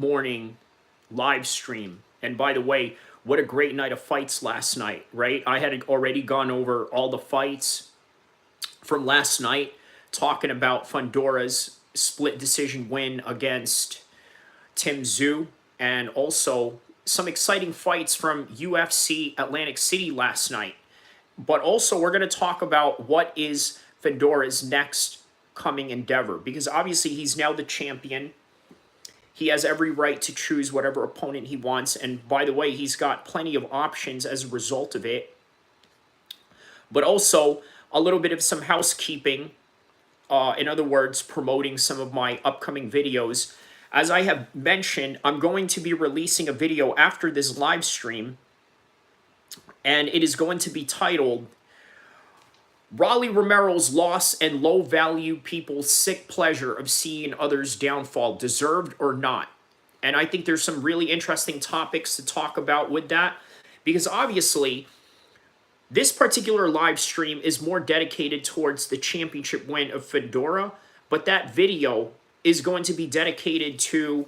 morning live stream. And by the way, what a great night of fights last night, right? I had already gone over all the fights from last night, talking about Fundora's split decision win against Tim Tszyu, and also some exciting fights from UFC Atlantic City last night. But also, we're going to talk about what is Fundora's next coming endeavor, because obviously he's now the champion. He has every right to choose whatever opponent he wants. And by the way, he's got plenty of options as a result of it. But also, a little bit of some housekeeping. In other words, promoting some of my upcoming videos. As I have mentioned, I'm going to be releasing a video after this live stream. And it is going to be titled Rolly Romero's Loss and Low Value People's Sick Pleasure of Seeing Others' Downfall, Deserved or Not. And I think there's some really interesting topics to talk about with that, because obviously this particular live stream is more dedicated towards the championship win of Fundora, but that video is going to be dedicated to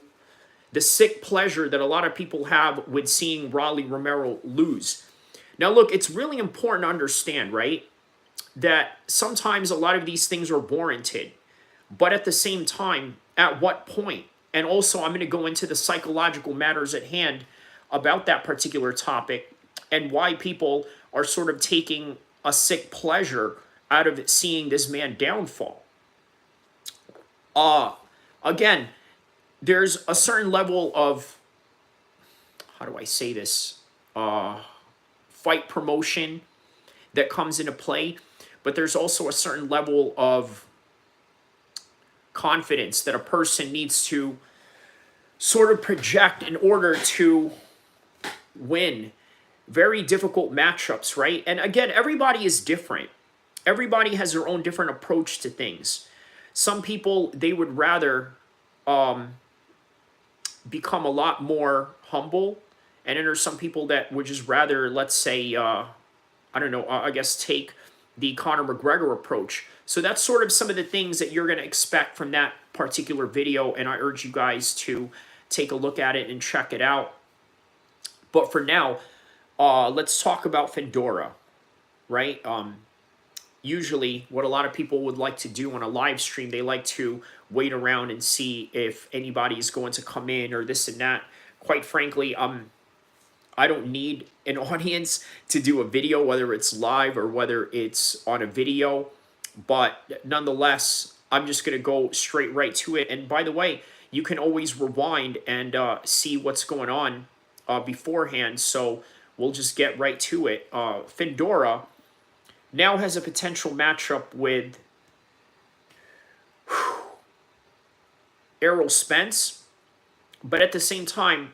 the sick pleasure that a lot of people have with seeing Rolly Romero lose. Now, look, it's really important to understand, right, that sometimes a lot of these things are warranted, but at the same time, at what point? And also, I'm going to go into the psychological matters at hand about that particular topic and why people are sort of taking a sick pleasure out of seeing this man downfall. Again, there's a certain level of, how do I say this, fight promotion that comes into play, but there's also a certain level of confidence that a person needs to sort of project in order to win very difficult matchups, right? And again, everybody is different. Everybody has their own different approach to things. Some people, they would rather become a lot more humble, and then there's some people that would just rather, let's say, I don't know, I guess take the Conor McGregor approach. So that's sort of some of the things that you're going to expect from that particular video, and I urge you guys to take a look at it and check it out. But for now, let's talk about Fundora, right? Usually what a lot of people would like to do on a live stream, they like to wait around and see if anybody is going to come in or this and that. Quite frankly, I don't need an audience to do a video, whether it's live or whether it's on a video. But nonetheless, I'm just going to go straight right to it. And by the way, you can always rewind and see what's going on beforehand. So we'll just get right to it. Fundora now has a potential matchup with Errol Spence. But at the same time,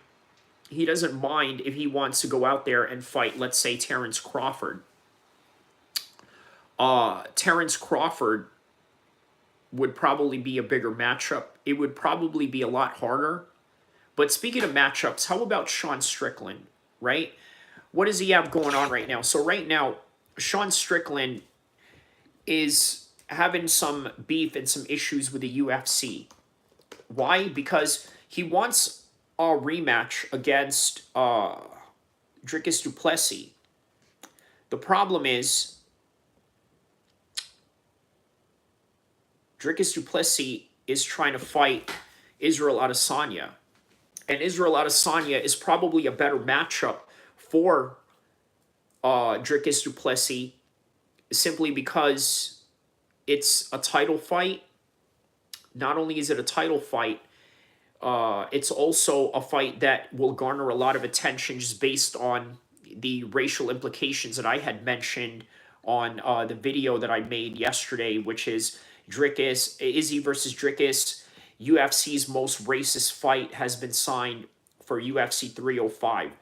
he doesn't mind if he wants to go out there and fight, let's say, Terrence Crawford. Terrence Crawford would probably be a bigger matchup. It would probably be a lot harder. But speaking of matchups, how about Sean Strickland, right? What does he have going on right now? So right now, Sean Strickland is having some beef and some issues with the UFC. Why? Because he wants a rematch against Dricus du Plessis. The problem is Dricus du Plessis is trying to fight Israel Adesanya. And Israel Adesanya is probably a better matchup for Dricus du Plessis, simply because it's a title fight. Not only is it a title fight, it's also a fight that will garner a lot of attention just based on the racial implications that I had mentioned on the video that I made yesterday, which is Izzy versus Dricus. UFC's most racist fight has been signed for UFC 305.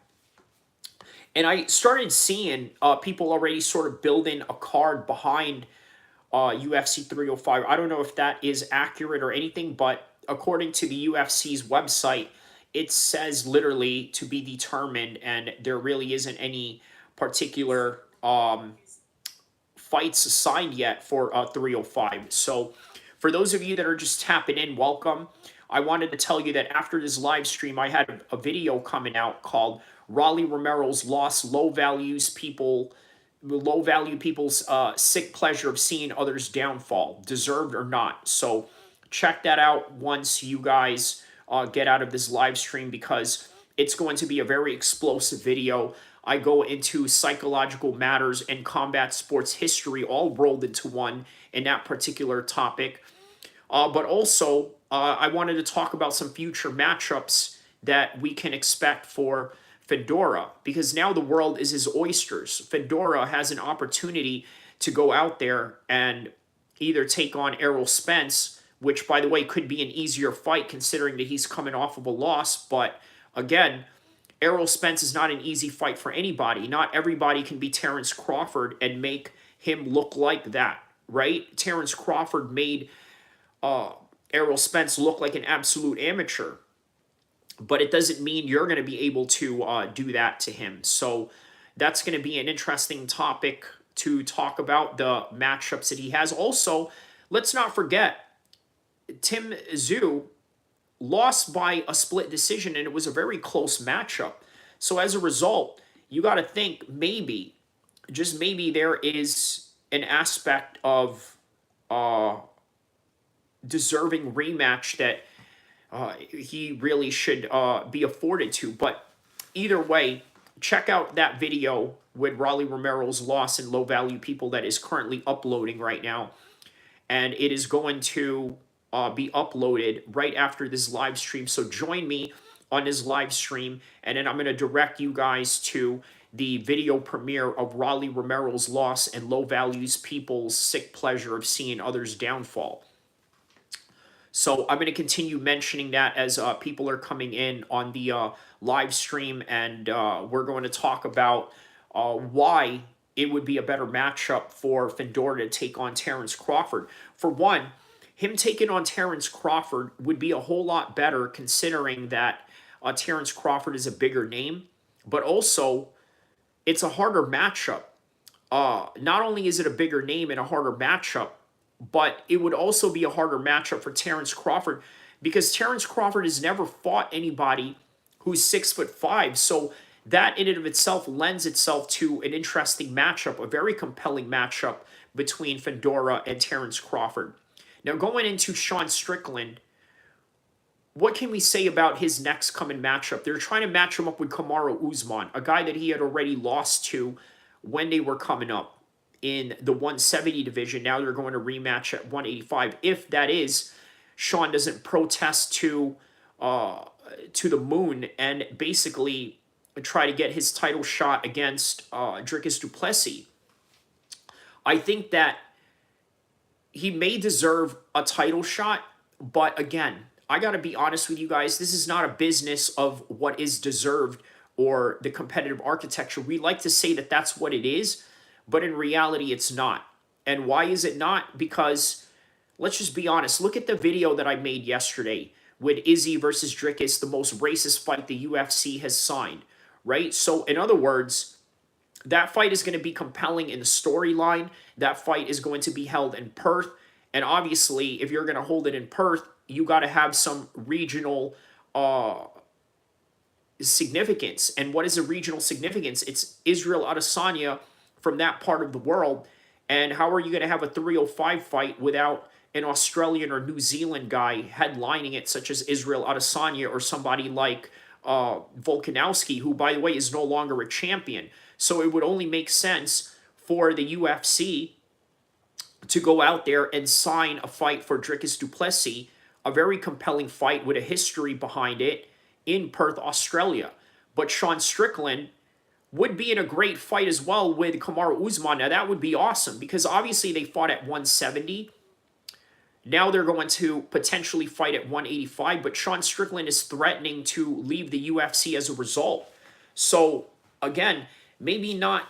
And I started seeing people already sort of building a card behind UFC 305. I don't know if that is accurate or anything, but according to the UFC's website, it says literally to be determined, and there really isn't any particular fights signed yet for 305. So for those of you that are just tapping in, welcome. I wanted to tell you that after this live stream, I had a video coming out called Rolly Romero's Loss, Low value people's sick pleasure of seeing others downfall, deserved or not. So check that out once you guys get out of this live stream, because it's going to be a very explosive video. I go into psychological matters and combat sports history all rolled into one in that particular topic. But also, I wanted to talk about some future matchups that we can expect for Fundora, because now the world is his oysters. Fundora has an opportunity to go out there and either take on Errol Spence, which, by the way, could be an easier fight considering that he's coming off of a loss. But again, Errol Spence is not an easy fight for anybody. Not everybody can be Terrence Crawford and make him look like that, right? Terrence Crawford made Errol Spence look like an absolute amateur, but it doesn't mean you're going to be able to do that to him. So that's going to be an interesting topic to talk about, the matchups that he has. Also, let's not forget, Tim Tszyu lost by a split decision, and it was a very close matchup. So as a result, you got to think maybe, just maybe, there is an aspect of deserving rematch that he really should be afforded to. But either way, check out that video with Rolly Romero's Loss and Low Value People that is currently uploading right now. And it is going to be uploaded right after this live stream. So join me on this live stream, and then I'm going to direct you guys to the video premiere of Rolly Romero's Loss and Low Values People's Sick Pleasure of Seeing Others Downfall. So I'm going to continue mentioning that as people are coming in on the live stream, and we're going to talk about why it would be a better matchup for Fundora to take on Terrence Crawford. For one, him taking on Terrence Crawford would be a whole lot better, considering that Terrence Crawford is a bigger name, but also it's a harder matchup. Not only is it a bigger name and a harder matchup, but it would also be a harder matchup for Terrence Crawford, because Terrence Crawford has never fought anybody who's 6'5". So that in and of itself lends itself to an interesting matchup, a very compelling matchup between Fundora and Terrence Crawford. Now, going into Sean Strickland, what can we say about his next coming matchup? They're trying to match him up with Kamaru Usman, a guy that he had already lost to when they were coming up in the 170 division. Now they're going to rematch at 185. If that is, Sean doesn't protest to the moon and basically try to get his title shot against Dricus du Plessis. I think that he may deserve a title shot, but again, I got to be honest with you guys. This is not a business of what is deserved or the competitive architecture. We like to say that that's what it is, but in reality, it's not. And why is it not? Because let's just be honest. Look at the video that I made yesterday with Izzy versus Dricus, the most racist fight the UFC has signed, right? So in other words, that fight is going to be compelling in the storyline. That fight is going to be held in Perth. And obviously, if you're going to hold it in Perth, you got to have some regional significance. And what is a regional significance? It's Israel Adesanya from that part of the world. And how are you going to have a 305 fight without an Australian or New Zealand guy headlining it, such as Israel Adesanya or somebody like Volkanovski, who, by the way, is no longer a champion? So it would only make sense for the UFC to go out there and sign a fight for Dricus du Plessis, a very compelling fight with a history behind it in Perth, Australia. But Sean Strickland would be in a great fight as well with Kamaru Usman. Now, that would be awesome, because obviously they fought at 170. Now they're going to potentially fight at 185, but Sean Strickland is threatening to leave the UFC as a result. So, again, maybe not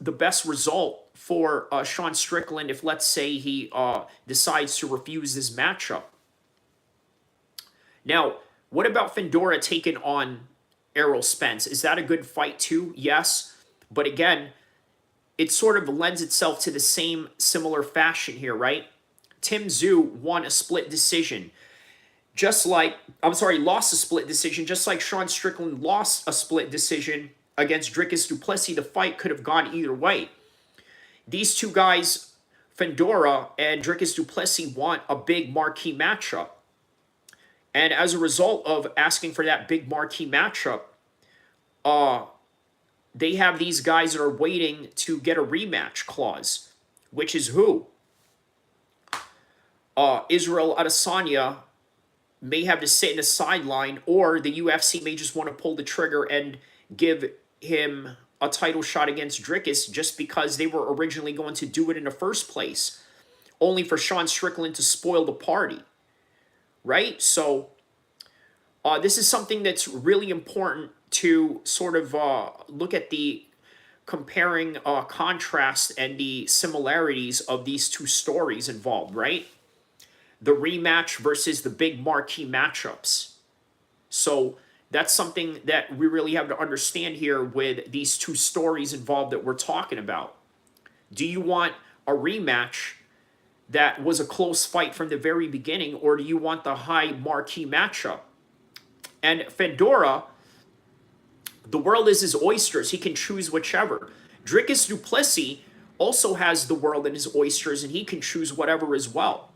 the best result for Sean Strickland if, let's say, he decides to refuse this matchup. Now, what about Fundora taking on Errol Spence? Is that a good fight too? Yes. But again, it sort of lends itself to the similar fashion here, right? Tim Tszyu won a split decision. just like, I'm sorry, lost a split decision, just like Sean Strickland lost a split decision against Dricus du Plessis. The fight could have gone either way. These two guys, Fundora and Dricus du Plessis, want a big marquee matchup. And as a result of asking for that big marquee matchup, they have these guys that are waiting to get a rematch clause, which is who? Israel Adesanya may have to sit in the sideline, or the UFC may just want to pull the trigger and give him a title shot against Dricus just because they were originally going to do it in the first place, only for Sean Strickland to spoil the party, right? So this is something that's really important to sort of look at the comparing contrast and the similarities of these two stories involved, right? The rematch versus the big marquee matchups. So that's something that we really have to understand here with these two stories involved that we're talking about. Do you want a rematch that was a close fight from the very beginning, or do you want the high marquee matchup? And Fundora, the world is his oysters. He can choose whichever. Dricus du Plessis also has the world in his oysters, and he can choose whatever as well.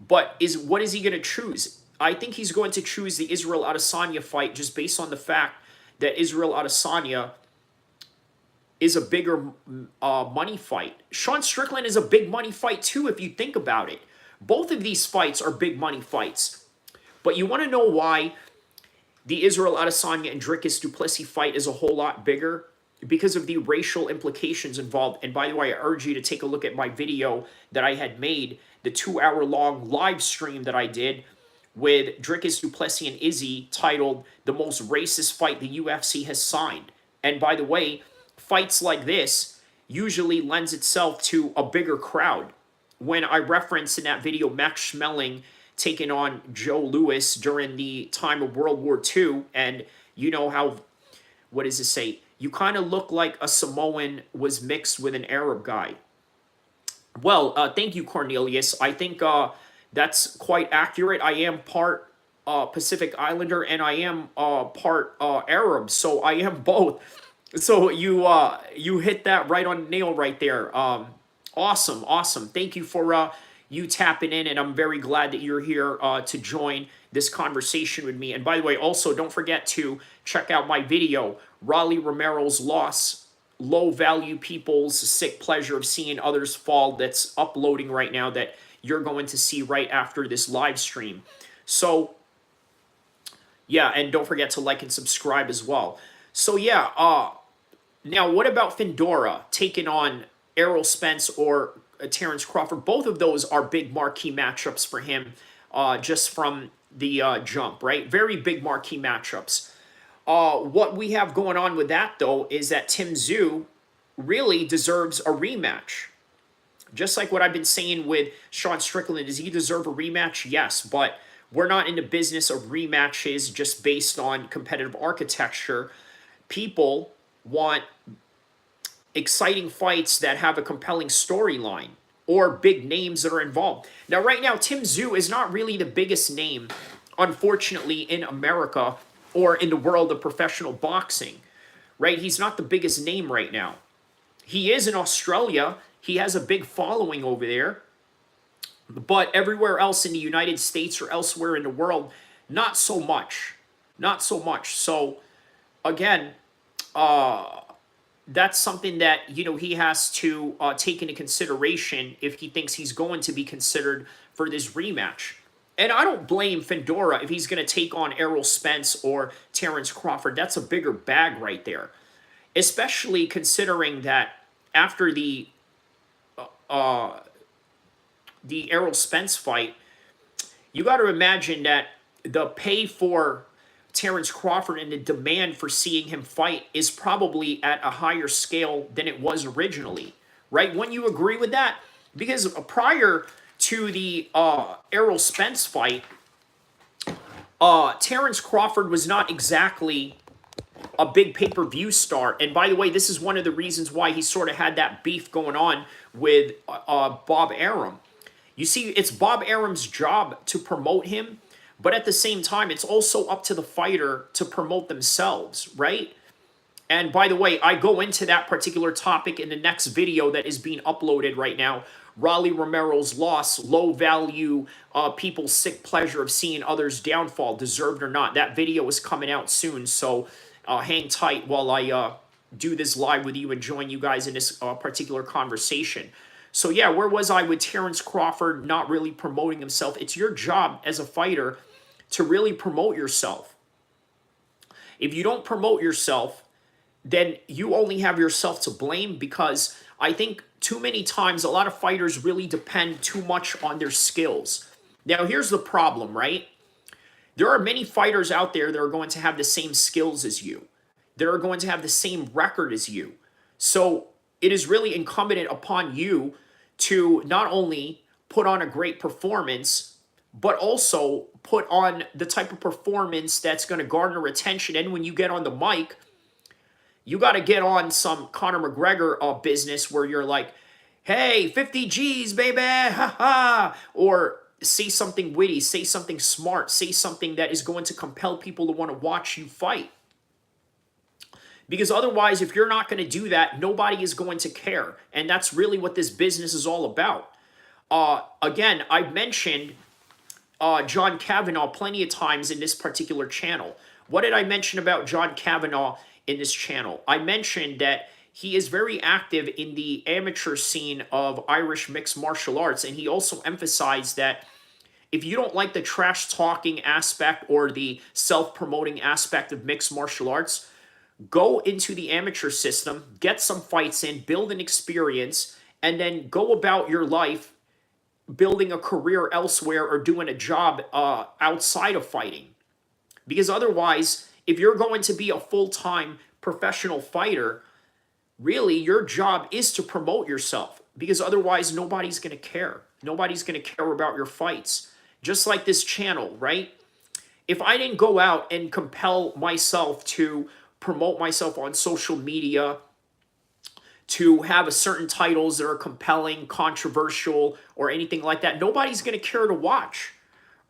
But what is he going to choose? I think he's going to choose the Israel Adesanya fight just based on the fact that Israel Adesanya is a bigger money fight. Sean Strickland is a big money fight too, if you think about it. Both of these fights are big money fights. But you want to know why the Israel Adesanya and Dricus du Plessis fight is a whole lot bigger? Because of the racial implications involved. And by the way, I urge you to take a look at my video that I had made, the 2-hour-long live stream that I did with Dricus du Plessis and Izzy, titled "The Most Racist Fight the UFC Has Signed." And by the way, fights like this usually lends itself to a bigger crowd. When I referenced in that video Max Schmeling taking on Joe Louis during the time of World War II, and you know how, what does it say? You kind of look like a Samoan was mixed with an Arab guy. Well, thank you, Cornelius. I think that's quite accurate. I am part Pacific Islander, and I am part Arab, so I am both. So you hit that right on the nail right there. Awesome, awesome. Thank you for you tapping in, and I'm very glad that you're here to join this conversation with me. And by the way, also don't forget to check out my video, Rolly Romero's Loss, Low Value People's Sick Pleasure of Seeing Others Fall, that's uploading right now, that you're going to see right after this live stream. So yeah, and don't forget to like and subscribe as well. So yeah, now what about Fundora taking on Errol Spence or Terrence Crawford? Both of those are big marquee matchups for him, just from the jump, right? Very big marquee matchups. What we have going on with that, though, is that Tim Tszyu really deserves a rematch. Just like what I've been saying with Sean Strickland, does he deserve a rematch? Yes, but we're not in the business of rematches just based on competitive architecture. People want exciting fights that have a compelling storyline or big names that are involved. Now, right now, Tim Tszyu is not really the biggest name, unfortunately, in America or in the world of professional boxing, right? He's not the biggest name right now. He is in Australia. He has a big following over there. But everywhere else in the United States or elsewhere in the world, not so much. Not so much. So, again, that's something that, you know, he has to take into consideration if he thinks he's going to be considered for this rematch. And I don't blame Fundora if he's going to take on Errol Spence or Terrence Crawford. That's a bigger bag right there. Especially considering that after the Errol Spence fight, you got to imagine that the pay for Terrence Crawford and the demand for seeing him fight is probably at a higher scale than it was originally, right? Wouldn't you agree with that? Because prior to the Errol Spence fight, Terrence Crawford was not exactly a big pay-per-view star. And by the way, this is one of the reasons why he sort of had that beef going on with Bob Arum. You see, it's Bob Arum's job to promote him, but at the same time, it's also up to the fighter to promote themselves, right? And by the way, I go into that particular topic in the next video that is being uploaded right now. Raleigh Romero's loss, low value, people's sick pleasure of seeing others' downfall, deserved or not. That video is coming out soon, so hang tight while I do this live with you and join you guys in this particular conversation. So yeah, where was I with Terrence Crawford not really promoting himself? It's your job as a fighter to really promote yourself. If you don't promote yourself, then you only have yourself to blame, because I think too many times a lot of fighters really depend too much on their skills. Now, here's the problem, right? There are many fighters out there that are going to have the same skills as you. That are going to have the same record as you. So it is really incumbent upon you to not only put on a great performance, but also put on the type of performance that's going to garner attention. And when you get on the mic, you got to get on some Conor McGregor business where you're like, hey, 50 G's, baby, ha ha. Or say something witty, say something smart, say something that is going to compel people to want to watch you fight. Because otherwise, if you're not going to do that, nobody is going to care. And that's really what this business is all about. Again, I've mentioned John Kavanagh plenty of times in this particular channel. What did I mention about John Kavanagh in this channel? I mentioned that he is very active in the amateur scene of Irish mixed martial arts. And he also emphasized that if you don't like the trash talking aspect or the self-promoting aspect of mixed martial arts, go into the amateur system, get some fights in, build an experience, and then go about your life building a career elsewhere or doing a job outside of fighting. Because otherwise, if you're going to be a full-time professional fighter, really your job is to promote yourself. Because otherwise, nobody's going to care. Nobody's going to care about your fights. Just like this channel, right? If I didn't go out and compel myself to promote myself on social media, to have a certain titles that are compelling, controversial, or anything like that, nobody's going to care to watch,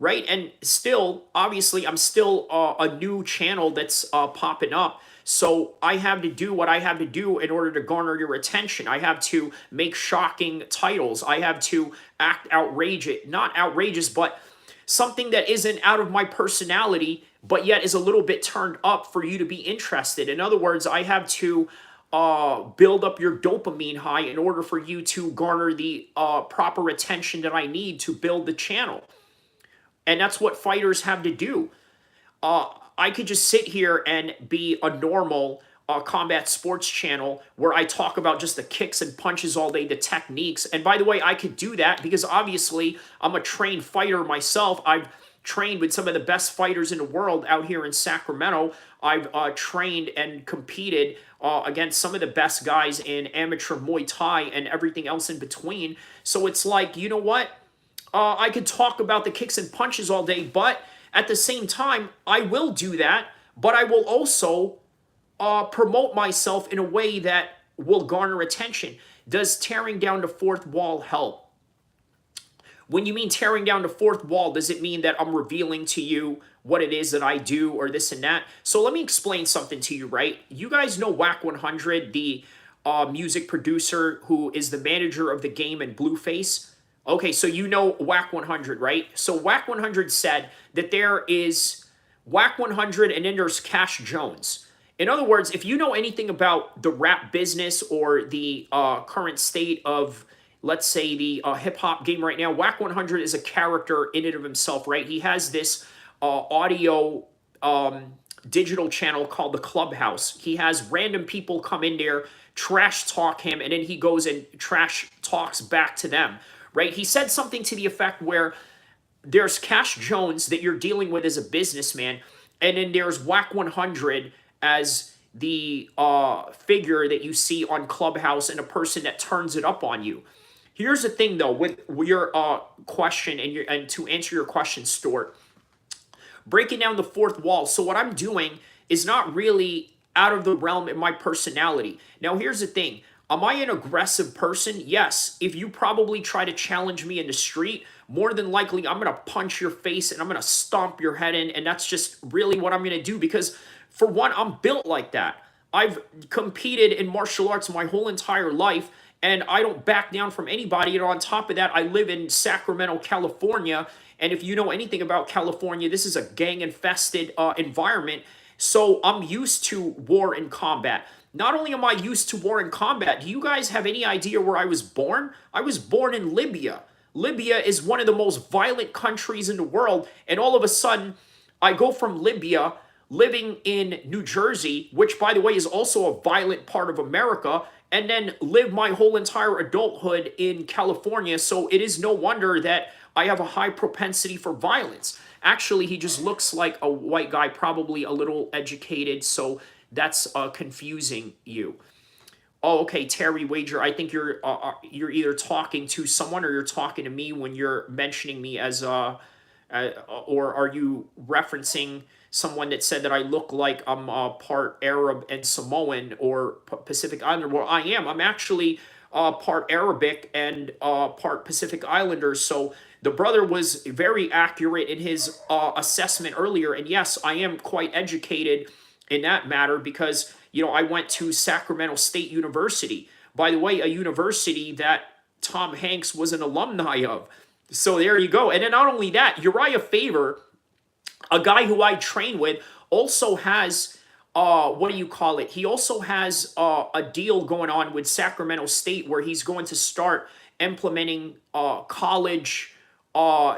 right? And still, obviously, I'm still a new channel that's popping up, so I have to do what I have to do in order to garner your attention. I have to make shocking titles. I have to act outrageous, not outrageous, but something that isn't out of my personality, but yet is a little bit turned up for you to be interested. In other words, I have to build up your dopamine high in order for you to garner the proper attention that I need to build the channel. And that's what fighters have to do. I could just sit here and be a normal combat sports channel where I talk about just the kicks and punches all day, the techniques. And by the way, I could do that because obviously I'm a trained fighter myself. I've trained with some of the best fighters in the world out here in Sacramento. I've trained and competed against some of the best guys in amateur Muay Thai and everything else in between. So it's like, you know what? I could talk about the kicks and punches all day, but at the same time, I will do that, but I will also promote myself in a way that will garner attention. Does tearing down the fourth wall help? When you mean tearing down the fourth wall, does it mean that I'm revealing to you what it is that I do or this and that? So let me explain something to you, right? You guys know Whack 100, the music producer who is the manager of the game in Blueface? Okay, so you know Whack 100, right? So Whack 100 said that there is Whack 100 and then there's Cash Jones. In other words, if you know anything about the rap business or the current state of, let's say, the hip-hop game right now, Whack 100 is a character in and of himself, right? He has this audio digital channel called the Clubhouse. He has random people come in there, trash talk him, and then he goes and trash talks back to them, right? He said something to the effect where there's Cash Jones that you're dealing with as a businessman, and then there's Whack 100 as the figure that you see on Clubhouse and a person that turns it up on you. Here's the thing, though, with your question and to answer your question, Stuart, breaking down the fourth wall. So what I'm doing is not really out of the realm of my personality. Now, here's the thing. Am I an aggressive person? Yes. If you probably try to challenge me in the street, more than likely I'm going to punch your face and I'm going to stomp your head in. And that's just really what I'm going to do because, for one, I'm built like that. I've competed in martial arts my whole entire life and I don't back down from anybody. And on top of that, I live in Sacramento, California. And if you know anything about California, this is a gang infested environment. So I'm used to war and combat. Not only am I used to war and combat, do you guys have any idea where I was born? I was born in Libya. Libya is one of the most violent countries in the world. And all of a sudden, I go from Libya, living in New Jersey, which, by the way, is also a violent part of America, and then live my whole entire adulthood in California. So it is no wonder that I have a high propensity for violence. Actually, he just looks like a white guy, probably a little educated, so that's confusing you. Oh, okay, Terry Wager. I think you're either talking to someone or you're talking to me when you're mentioning me as or are you referencing someone that said that I look like I'm part Arab and Samoan or Pacific Islander? Well, I am. I'm actually part Arabic and part Pacific Islander. So the brother was very accurate in his assessment earlier. And yes, I am quite educated in that matter because, you know, I went to Sacramento State University. By the way, a university that Tom Hanks was an alumni of. So there you go. And then not only that, Uriah Faber, a guy who I train with, also has what do you call it? He also has a deal going on with Sacramento State where he's going to start implementing college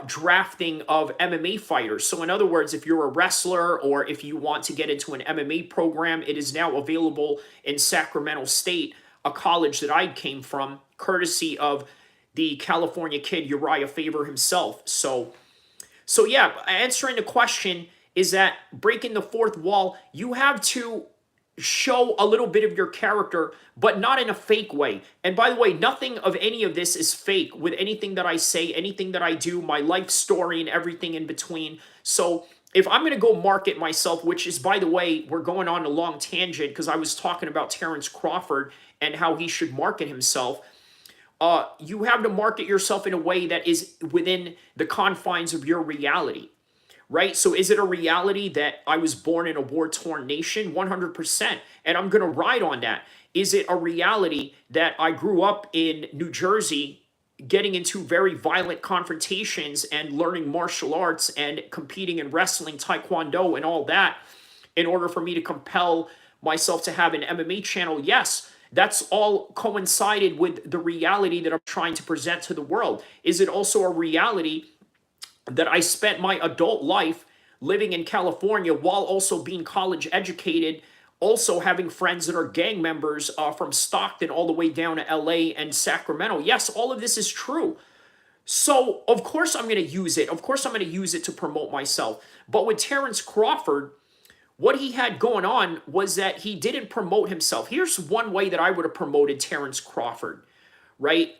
drafting of MMA fighters. So in other words, if you're a wrestler or if you want to get into an MMA program, it is now available in Sacramento State, a college that I came from, courtesy of the California kid Uriah Faber himself. So yeah, answering the question is that breaking the fourth wall, you have to show a little bit of your character, but not in a fake way. And by the way, nothing of any of this is fake with anything that I say, anything that I do, my life story and everything in between. So if I'm going to go market myself, which is, by the way, we're going on a long tangent because I was talking about Terrence Crawford and how he should market himself. You have to market yourself in a way that is within the confines of your reality, right? So is it a reality that I was born in a war-torn nation? 100%. And I'm going to ride on that. Is it a reality that I grew up in New Jersey getting into very violent confrontations and learning martial arts and competing in wrestling, taekwondo, and all that in order for me to compel myself to have an MMA channel? Yes. That's all coincided with the reality that I'm trying to present to the world. Is it also a reality that I spent my adult life living in California while also being college educated, also having friends that are gang members from Stockton all the way down to LA and Sacramento? Yes, all of this is true. So, of course I'm going to use it. Of course I'm going to use it to promote myself. But with Terrence Crawford, what he had going on was that he didn't promote himself. Here's one way that I would have promoted Terrence Crawford, right?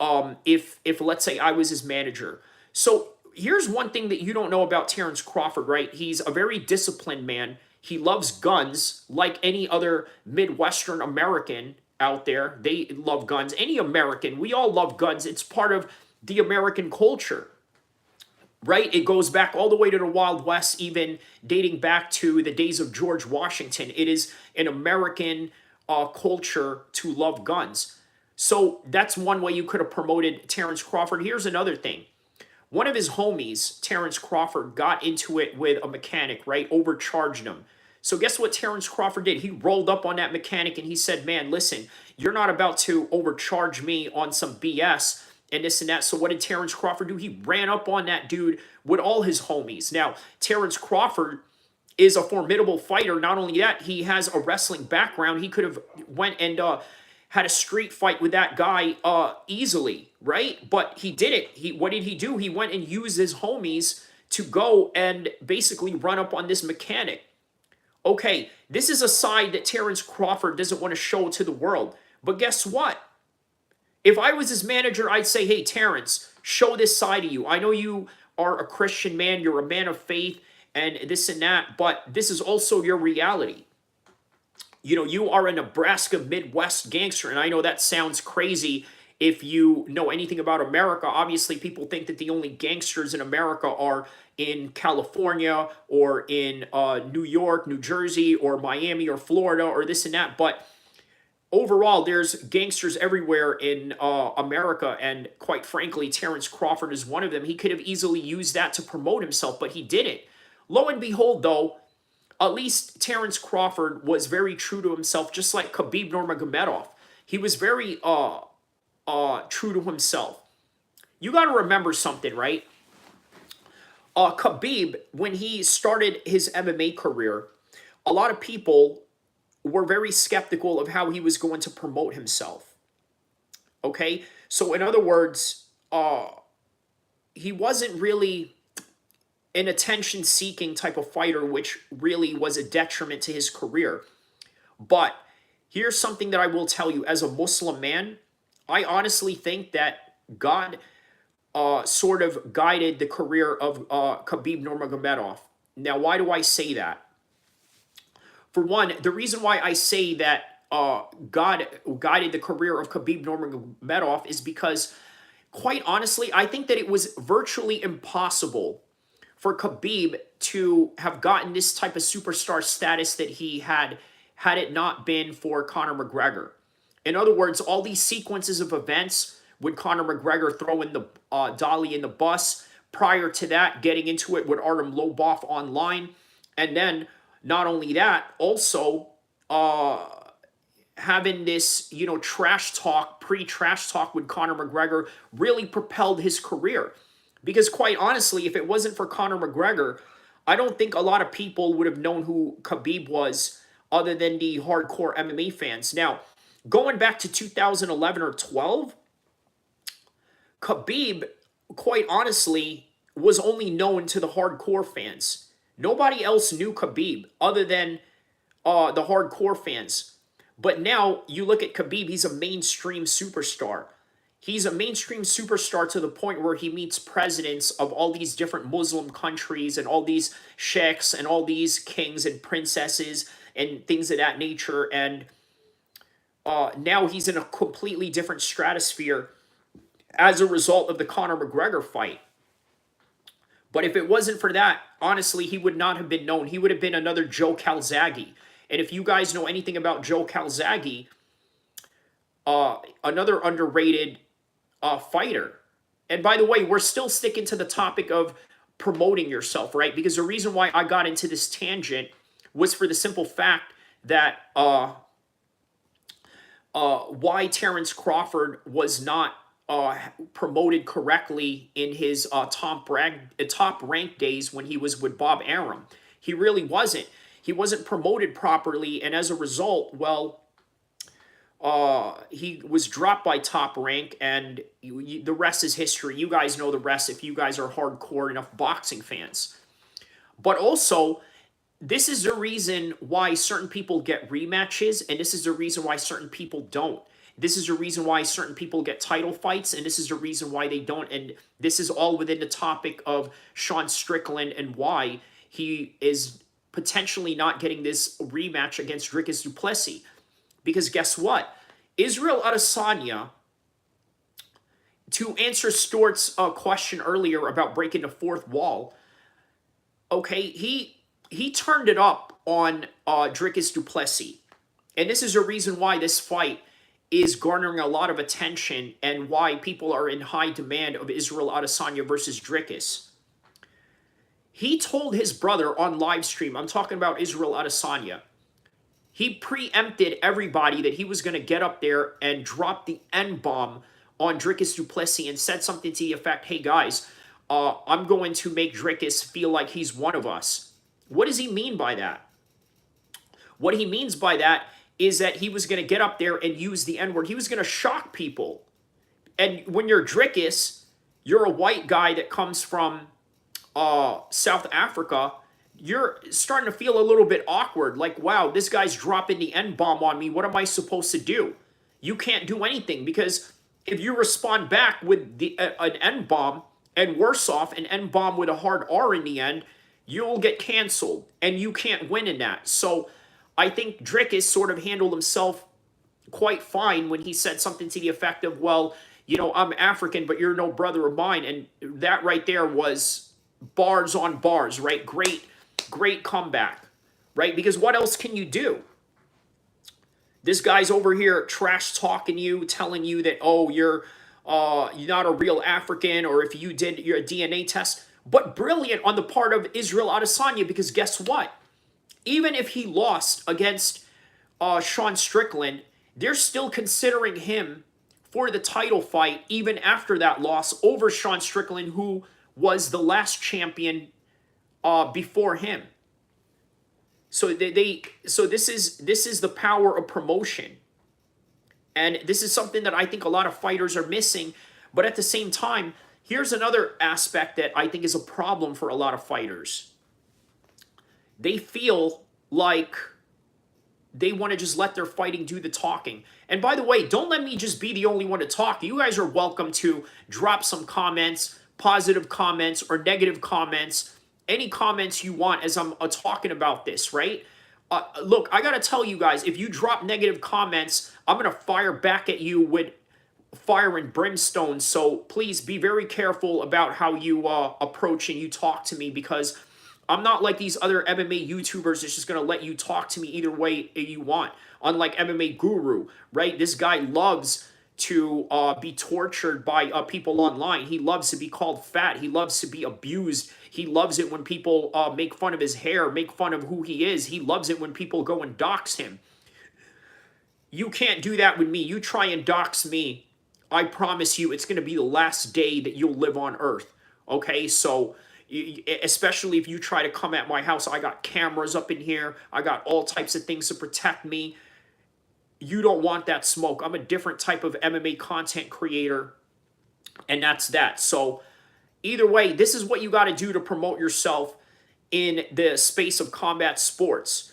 If let's say I was his manager. So here's one thing that you don't know about Terrence Crawford, right? He's a very disciplined man. He loves guns like any other Midwestern American out there. They love guns. Any American, we all love guns. It's part of the American culture. Right? It goes back all the way to the Wild West, even dating back to the days of George Washington. It is an American culture to love guns. So that's one way you could have promoted Terrence Crawford. Here's another thing. One of his homies, Terrence Crawford, got into it with a mechanic, right? Overcharged him. So guess what Terrence Crawford did? He rolled up on that mechanic and he said, man, listen, you're not about to overcharge me on some BS and this and that. So what did Terrence Crawford do? He ran up on that dude with all his homies. Now, Terrence Crawford is a formidable fighter. Not only that, he has a wrestling background. He could have went and had a street fight with that guy easily, right? But he did it. What did he do? He went and used his homies to go and basically run up on this mechanic. Okay, this is a side that Terrence Crawford doesn't want to show to the world. But guess what? If I was his manager, I'd say, hey, Terrence, show this side of you. I know you are a Christian man. You're a man of faith and this and that. But this is also your reality. You know, you are a Nebraska Midwest gangster. And I know that sounds crazy if you know anything about America. Obviously, people think that the only gangsters in America are in California or in New York, New Jersey, or Miami or Florida or this and that. But overall, there's gangsters everywhere in America, and quite frankly, Terrence Crawford is one of them. He could have easily used that to promote himself, but he didn't. Lo and behold, though, at least Terrence Crawford was very true to himself, just like Khabib Nurmagomedov. He was very true to himself. You got to remember something, right? Khabib, when he started his MMA career, a lot of people were very skeptical of how he was going to promote himself. Okay? So, in other words, he wasn't really an attention-seeking type of fighter, which really was a detriment to his career. But here's something that I will tell you. As a Muslim man, I honestly think that God sort of guided the career of Khabib Nurmagomedov. Now, why do I say that? For one, the reason why I say that God guided the career of Khabib Nurmagomedov is because, quite honestly, I think that it was virtually impossible for Khabib to have gotten this type of superstar status that he had it not been for Conor McGregor. In other words, all these sequences of events with Conor McGregor throwing the dolly in the bus, prior to that, getting into it with Artem Lobov online, and then not only that, also having this, you know, trash talk, pre-trash talk with Conor McGregor really propelled his career. Because quite honestly, if it wasn't for Conor McGregor, I don't think a lot of people would have known who Khabib was other than the hardcore MMA fans. Now, going back to 2011 or 12, Khabib, quite honestly, was only known to the hardcore fans. Nobody else knew Khabib other than the hardcore fans. But now you look at Khabib, he's a mainstream superstar. He's a mainstream superstar to the point where he meets presidents of all these different Muslim countries and all these sheikhs and all these kings and princesses and things of that nature. And now he's in a completely different stratosphere as a result of the Conor McGregor fight. But if it wasn't for that, honestly, he would not have been known. He would have been another Joe Calzaghe. And if you guys know anything about Joe Calzaghe, another underrated fighter. And by the way, we're still sticking to the topic of promoting yourself, right? Because the reason why I got into this tangent was for the simple fact that why Terrence Crawford was not promoted correctly in his top ranked days when he was with Bob Arum. He really wasn't. He wasn't promoted properly, and as a result, well, he was dropped by Top Rank, and the rest is history. You guys know the rest if you guys are hardcore enough boxing fans. But also, this is the reason why certain people get rematches, and this is the reason why certain people don't. This is the reason why certain people get title fights, and this is the reason why they don't. And this is all within the topic of Sean Strickland and why he is potentially not getting this rematch against Dricus du Plessis. Because guess what? Israel Adesanya, to answer Stuart's question earlier about breaking the fourth wall, okay, he turned it up on Dricus du Plessis. And this is the reason why this fight is garnering a lot of attention and why people are in high demand of Israel Adesanya versus Dricus. He told his brother on live stream, I'm talking about Israel Adesanya, he preempted everybody that he was going to get up there and drop the N-bomb on Dricus du Plessis and said something to the effect, hey guys, I'm going to make Dricus feel like he's one of us. What does he mean by that? What he means by that is that he was going to get up there and use the N-word. He was going to shock people. And when you're Dricus, you're a white guy that comes from South Africa, you're starting to feel a little bit awkward. Like, wow, this guy's dropping the N-bomb on me. What am I supposed to do? You can't do anything, because if you respond back with an N-bomb, and worse off, an N-bomb with a hard R in the end, you'll get canceled, and you can't win in that. So I think Drickus sort of handled himself quite fine when he said something to the effect of, well, you know, I'm African, but you're no brother of mine. And that right there was bars on bars, right? Great comeback, right? Because what else can you do? This guy's over here trash talking you, telling you that, oh, you're not a real African, or if you did your DNA test. But brilliant on the part of Israel Adesanya, because guess what? Even if he lost against Sean Strickland, they're still considering him for the title fight even after that loss over Sean Strickland, who was the last champion before him. So so this is the power of promotion. And this is something that I think a lot of fighters are missing. But at the same time, here's another aspect that I think is a problem for a lot of fighters. They feel like they want to just let their fighting do the talking. And by the way, don't let me just be the only one to talk. You guys are welcome to drop some comments, positive comments or negative comments, any comments you want as I'm talking about this, right? Look, I got to tell you guys, if you drop negative comments, I'm going to fire back at you with fire and brimstone. So please be very careful about how you approach and you talk to me, because I'm not like these other MMA YouTubers that's just going to let you talk to me either way you want. Unlike MMA Guru, right? This guy loves to be tortured by people online. He loves to be called fat. He loves to be abused. He loves it when people make fun of his hair, make fun of who he is. He loves it when people go and dox him. You can't do that with me. You try and dox me, I promise you it's going to be the last day that you'll live on earth. Okay, so especially if you try to come at my house, I got cameras up in here. I got all types of things to protect me. You don't want that smoke. I'm a different type of MMA content creator, and that's that. So either way, this is what you got to do to promote yourself in the space of combat sports.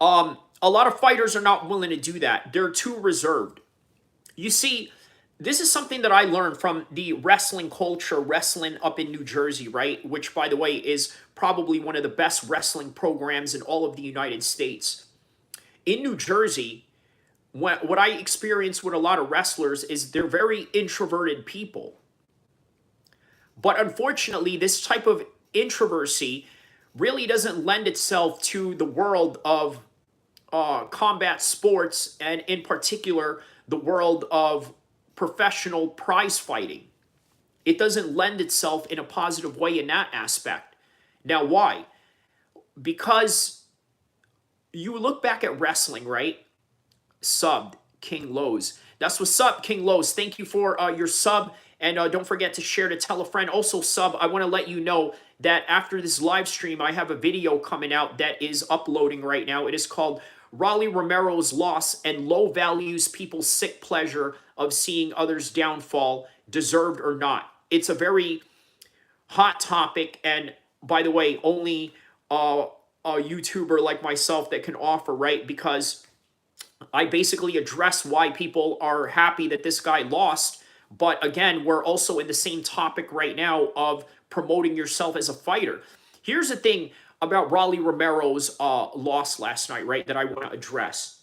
A lot of fighters are not willing to do that. They're too reserved. You see, this is something that I learned from the wrestling culture, wrestling up in New Jersey, right? Which, by the way, is probably one of the best wrestling programs in all of the United States. In New Jersey, what I experience with a lot of wrestlers is they're very introverted people. But unfortunately, this type of introversy really doesn't lend itself to the world of combat sports, and in particular, the world of professional prize fighting. It doesn't lend itself in a positive way in that aspect. Now, why? Because you look back at wrestling, right? Subbed, King Lowe's. That's what's up, King Lowe's. Thank you for your sub. And don't forget to share to tell a friend. Also, sub, I want to let you know that after this live stream, I have a video coming out that is uploading right now. It is called Rolly Romero's Loss and Low Values People's Sick Pleasure of Seeing Others' Downfall, Deserved or Not. It's a very hot topic, and by the way, only a YouTuber like myself that can offer, right? Because I basically address why people are happy that this guy lost. But again, we're also in the same topic right now of promoting yourself as a fighter. Here's the thing about Rolly Romero's loss last night, right, that I want to address.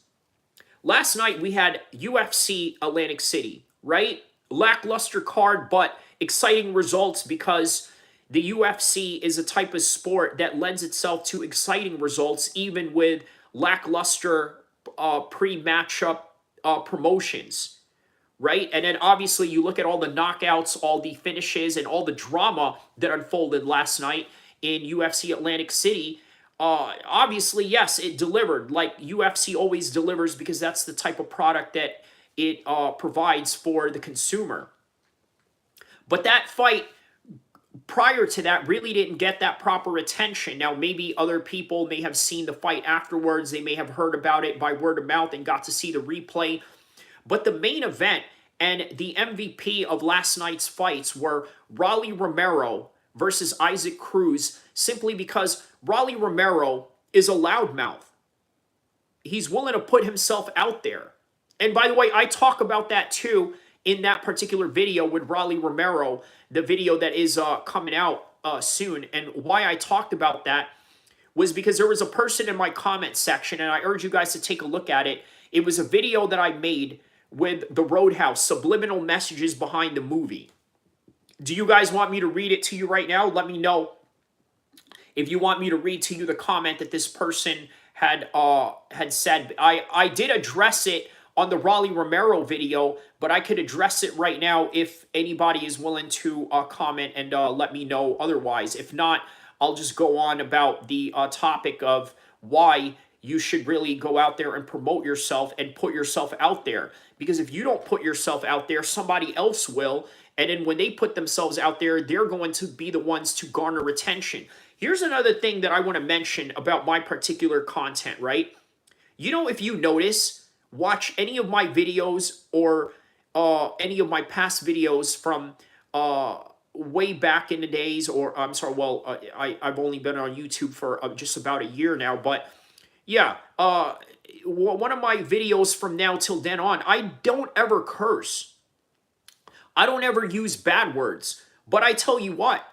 Last night, we had UFC Atlantic City, right? Lackluster card, but exciting results because the UFC is a type of sport that lends itself to exciting results, even with lackluster pre-matchup promotions, right? And then obviously you look at all the knockouts, all the finishes, and all the drama that unfolded last night in UFC Atlantic City. Obviously, yes, it delivered like UFC always delivers, because that's the type of product that it provides for the consumer. But that fight prior to that really didn't get that proper attention. Now, maybe other people may have seen the fight afterwards. They may have heard about it by word of mouth and got to see the replay. But the main event and the MVP of last night's fights were Rolly Romero versus Isaac Cruz, simply because Rolly Romero is a loudmouth. He's willing to put himself out there. And by the way, I talk about that too in that particular video with Rolly Romero, the video that is coming out soon. And why I talked about that was because there was a person in my comment section, and I urge you guys to take a look at it. It was a video that I made with the Roadhouse, subliminal messages behind the movie. Do you guys want me to read it to you right now? Let me know if you want me to read to you the comment that this person had said. I did address it on the Raleigh Romero video, but I could address it right now if anybody is willing to comment and let me know otherwise. If not, I'll just go on about the topic of why you should really go out there and promote yourself and put yourself out there. Because if you don't put yourself out there, somebody else will. And then when they put themselves out there, they're going to be the ones to garner attention. Here's another thing that I want to mention about my particular content, right? You know, if you notice, watch any of my videos or any of my past videos from way back in the days, or I'm sorry, well, I've only been on YouTube for just about a year now, but yeah, one of my videos from now till then on, I don't ever curse. I don't ever use bad words. But I tell you what,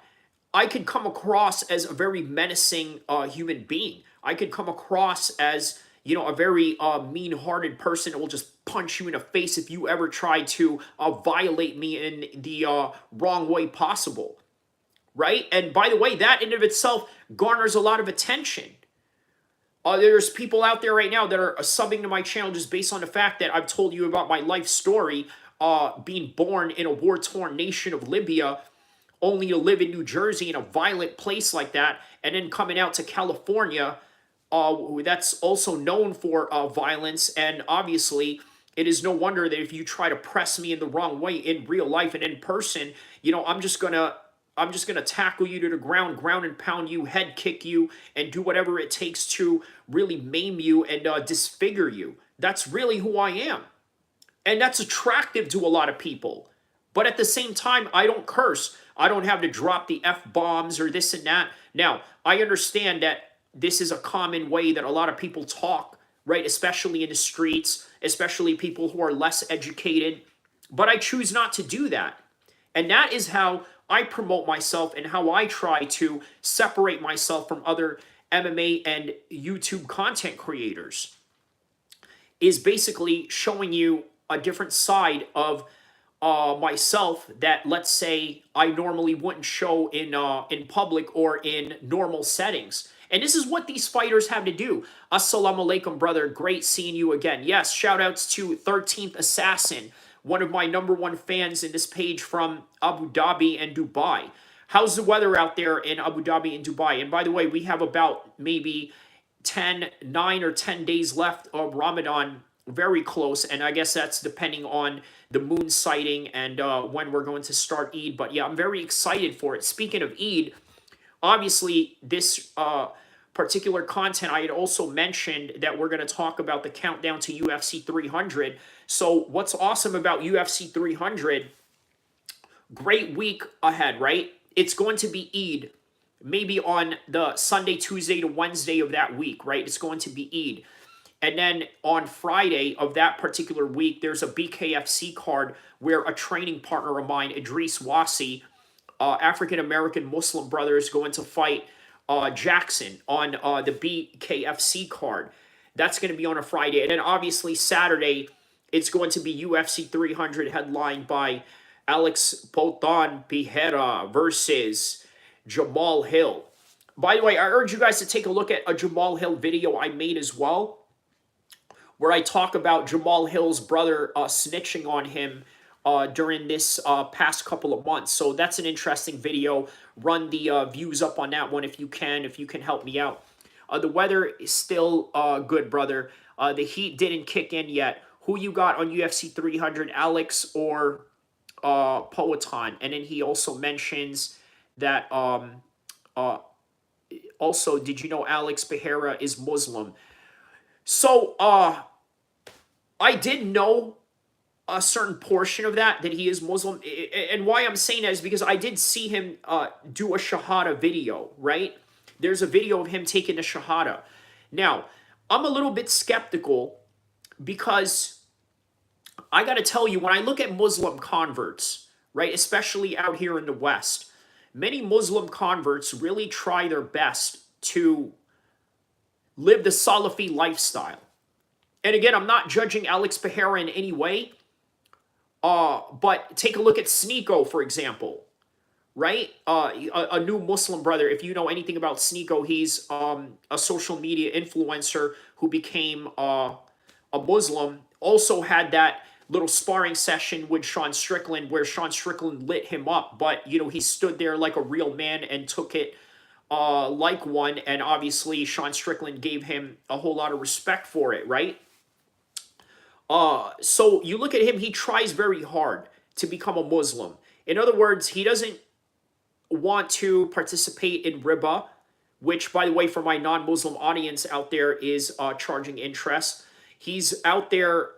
I could come across as a very menacing human being. I could come across as, you know, a very mean-hearted person that will just punch you in the face if you ever try to violate me in the wrong way possible, right? And by the way, that in of itself garners a lot of attention. There's people out there right now that are subbing to my channel just based on the fact that I've told you about my life story, being born in a war-torn nation of Libya, only to live in New Jersey in a violent place like that, and then coming out to California, that's also known for violence. And obviously, it is no wonder that if you try to press me in the wrong way in real life and in person, you know, I'm just gonna tackle you to the ground and pound you, head kick you, and do whatever it takes to really maim you and disfigure you. That's really who I am. And that's attractive to a lot of people. But at the same time, I don't curse. I don't have to drop the F-bombs or this and that. Now, I understand that this is a common way that a lot of people talk, right? Especially in the streets, especially people who are less educated. But I choose not to do that. And that is how I promote myself and how I try to separate myself from other MMA and YouTube content creators, is basically showing you a different side of myself that, let's say, I normally wouldn't show in public or in normal settings. And this is what these fighters have to do. Assalamu alaikum, brother. Great seeing you again. Yes, shout outs to 13th Assassin, one of my #1 fans in this page from Abu Dhabi and Dubai. How's the weather out there in Abu Dhabi and Dubai? And by the way, we have about maybe 9 or 10 days left of Ramadan, very close. And I guess that's depending on the moon sighting and when we're going to start Eid. But yeah, I'm very excited for it. Speaking of Eid, obviously this particular content, I had also mentioned that we're going to talk about the countdown to UFC 300. So what's awesome about UFC 300, great week ahead, right? It's going to be Eid, maybe on the Sunday, Tuesday to Wednesday of that week, right? It's going to be Eid. And then on Friday of that particular week, there's a BKFC card where a training partner of mine, Idris Wasi, African-American Muslim brother, is going to fight Jackson on the BKFC card. That's going to be on a Friday. And then obviously Saturday, it's going to be UFC 300 headlined by Alex Potan Pijera versus Jamal Hill. By the way, I urge you guys to take a look at a Jamal Hill video I made as well, where I talk about Jamal Hill's brother snitching on him during this past couple of months. So that's an interesting video. Run the views up on that one if you can help me out. The weather is still good, brother. The heat didn't kick in yet. Who you got on UFC 300, Alex or Poatan? And then he also mentions that also, did you know Alex Pijera is Muslim? So I did know a certain portion of that he is Muslim. And why I'm saying that is because I did see him do a Shahada video, right? There's a video of him taking the Shahada. Now, I'm a little bit skeptical because I got to tell you, when I look at Muslim converts, right, especially out here in the West, many Muslim converts really try their best to live the Salafi lifestyle. And again, I'm not judging El-Kheer in any way, but take a look at Sneeko, for example, right? A new Muslim brother. If you know anything about Sneeko, he's a social media influencer who became a Muslim. Also had that little sparring session with Sean Strickland where Sean Strickland lit him up, but you know, he stood there like a real man and took it like one, and obviously Sean Strickland gave him a whole lot of respect for it, right? So you look at him, he tries very hard to become a Muslim. In other words, he doesn't want to participate in riba, which, by the way, for my non-Muslim audience out there, is charging interest. He's out there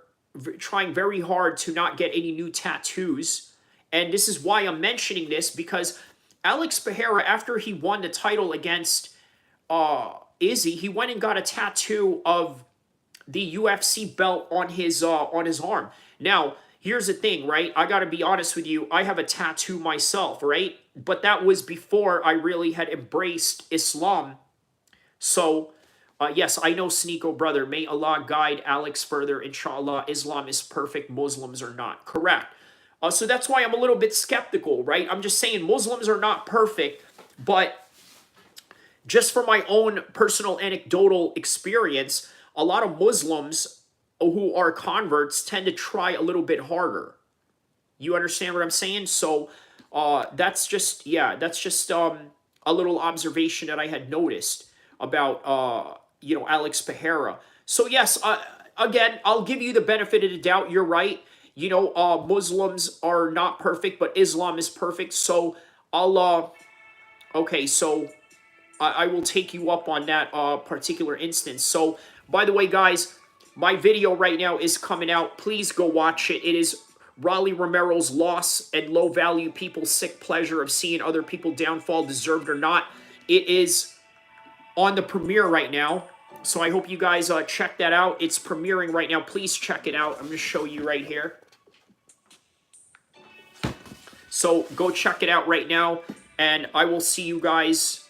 trying very hard to not get any new tattoos. And this is why I'm mentioning this, because El-Kheer, after he won the title against Izzy, he went and got a tattoo of the UFC belt on his arm. Now, here's the thing, right? I got to be honest with you. I have a tattoo myself, right? But that was before I really had embraced Islam. So, yes, I know, Sneeko, brother. May Allah guide Alex further. Inshallah, Islam is perfect. Muslims are not. Correct. So that's why I'm a little bit skeptical, right? I'm just saying Muslims are not perfect, but just from my own personal anecdotal experience, a lot of Muslims who are converts tend to try a little bit harder. You understand what I'm saying? So that's just, yeah, that's just a little observation that I had noticed about, you know, El-Kheer. So yes, again, I'll give you the benefit of the doubt. You're right. You know, Muslims are not perfect, but Islam is perfect. So I'll, okay, so I will take you up on that particular instance. So, by the way, guys, my video right now is coming out. Please go watch it. It is Raleigh Romero's Loss and Low-Value People's Sick Pleasure of Seeing Other People Downfall, Deserved or Not. It is on the premiere right now. So I hope you guys check that out. It's premiering right now. Please check it out. I'm going to show you right here. So go check it out right now. And I will see you guys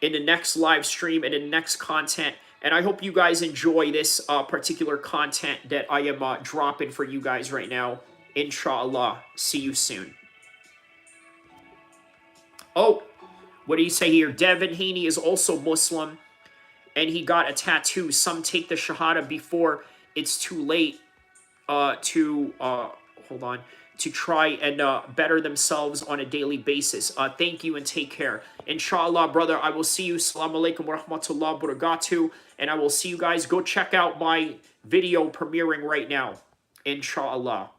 in the next live stream and in the next content. And I hope you guys enjoy this particular content that I am dropping for you guys right now. Inshallah. See you soon. Oh, what do you say here? Devin Haney is also Muslim, and he got a tattoo. Some take the Shahada before it's too late to try and better themselves on a daily basis. Thank you and take care. Inshallah, brother, I will see you. Assalamu alaikum wa rahmatullahi wa barakatuh. And I will see you guys. Go check out my video premiering right now. Inshallah.